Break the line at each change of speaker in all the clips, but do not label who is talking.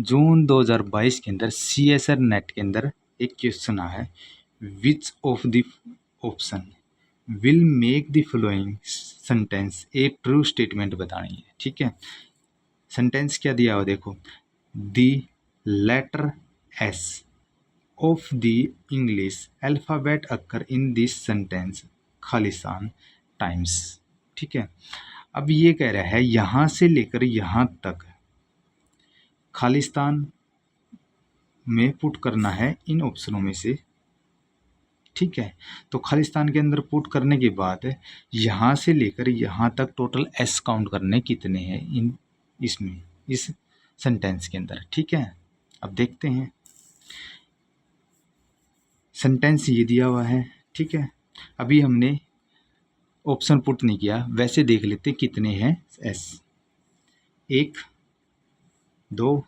जून 2022 के अंदर CSR net के अंदर एक क्वेश्चन आया है, which of the option will make the following sentence a true statement बतानी है। ठीक है, सेंटेंस क्या दिया हुआ देखो, the letter S of the English alphabet occur in this sentence Khalistan times. ठीक है, अब ये कह रहा है यहाँ से लेकर यहाँ तक खालिस्तान में पुट करना है इन ऑप्शनों में से। ठीक है, तो खालिस्तान के अंदर पुट करने के बाद यहाँ से लेकर यहाँ तक टोटल एस काउंट करने कितने हैं इन इसमें इस सेंटेंस के अंदर। ठीक है, अब देखते हैं, सेंटेंस ये दिया हुआ है। ठीक है, अभी हमने ऑप्शन पुट नहीं किया, वैसे देख लेते कितने हैं एस। 1 2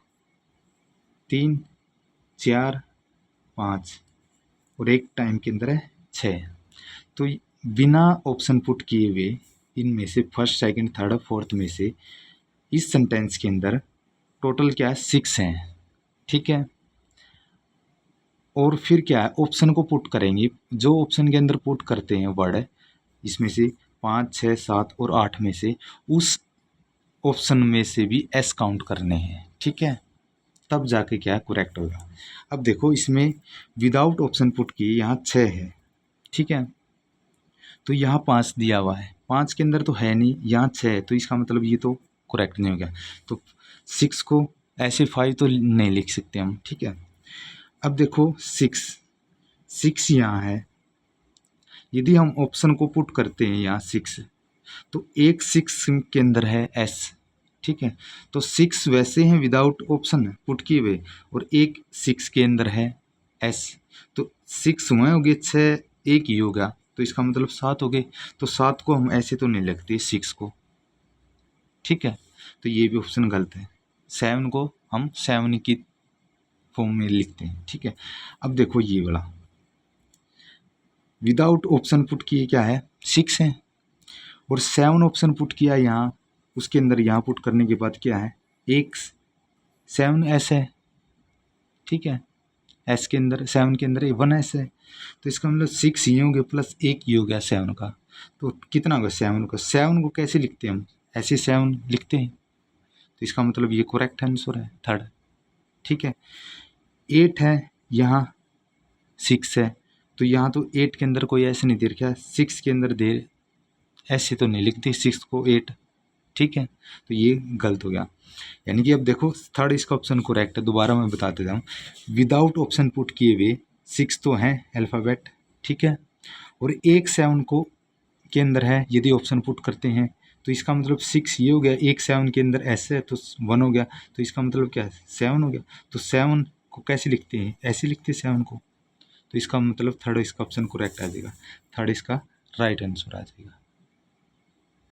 3 4 5 और एक टाइम के अंदर है 6। तो बिना ऑप्शन पुट किए हुए इनमें से फर्स्ट सेकंड थर्ड फोर्थ में से इस सेंटेंस के अंदर टोटल क्या है 6 हैं। ठीक है, और फिर क्या है, ऑप्शन को पुट करेंगे, जो ऑप्शन के अंदर पुट करते हैं वर्ड इसमें से 5 6 7 और 8 में से उस ऑप्शन में से भी एस काउंट करने हैं। ठीक है, तब जाके क्या करेक्ट होगा। अब देखो इसमें विदाउट ऑप्शन पुट किए यहाँ 6 है। ठीक है, तो यहाँ 5 दिया हुआ है, 5 के अंदर तो है नहीं, यहाँ 6 है, तो इसका मतलब ये तो करेक्ट नहीं हो गया। तो 6 को ऐसे 5 तो नहीं लिख सकते हम। ठीक है, अब देखो 6 यहाँ है, यदि हम ऑप्शन को पुट करते हैं यहाँ 6, तो एक 6 के अंदर है एस। ठीक है, तो 6 वैसे हैं विदाउट ऑप्शन पुट किए हुए, और एक 6 के अंदर है एस, तो 6 हुए हो गए, 6 एक ही होगा, तो इसका मतलब 7 हो गए। तो 7 को हम ऐसे तो नहीं लिखते 6 को। ठीक है, तो ये भी ऑप्शन गलत है, 7 को हम 7 की फॉर्म में लिखते हैं। ठीक है, अब देखो ये वाला विदाउट ऑप्शन पुट किए क्या है 6 है, और 7 ऑप्शन पुट किया यहाँ, उसके अंदर यहाँ पुट करने के बाद क्या है एक 7 एस है। ठीक है, एस के अंदर 7 के अंदर 1 एस है, तो इसका मतलब 6 ये हो गया प्लस 1 ये हो गया 7 का, तो कितना होगा 7 का। 7 को कैसे लिखते हैं हम, ऐसे 7 लिखते हैं, तो इसका मतलब ये करेक्ट आंसर है थर्ड। ठीक है, 8 है, यहाँ 6 है, तो यहाँ तो 8 के अंदर कोई ऐसे नहीं दे रखा, 6 के अंदर दे ऐसे तो नहीं लिखते 6 को 8। ठीक है, तो ये गलत हो गया, यानी कि अब देखो थर्ड इसका ऑप्शन करेक्ट है। दोबारा मैं बता देता हूँ, विदाउट ऑप्शन पुट किए हुए 6 तो हैं अल्फ़ाबेट। ठीक है, और एक 7 को के अंदर है, यदि ऑप्शन पुट करते हैं तो इसका मतलब 6 ये हो गया, एक 7 के अंदर ऐसे है तो 1 हो गया, तो इसका मतलब क्या है 7 हो गया। तो 7 को कैसे लिखते हैं, ऐसे लिखते हैं 7 को, तो इसका मतलब थर्ड इसका ऑप्शन करेक्ट आ जाएगा, थर्ड इसका राइट आंसर आ जाएगा।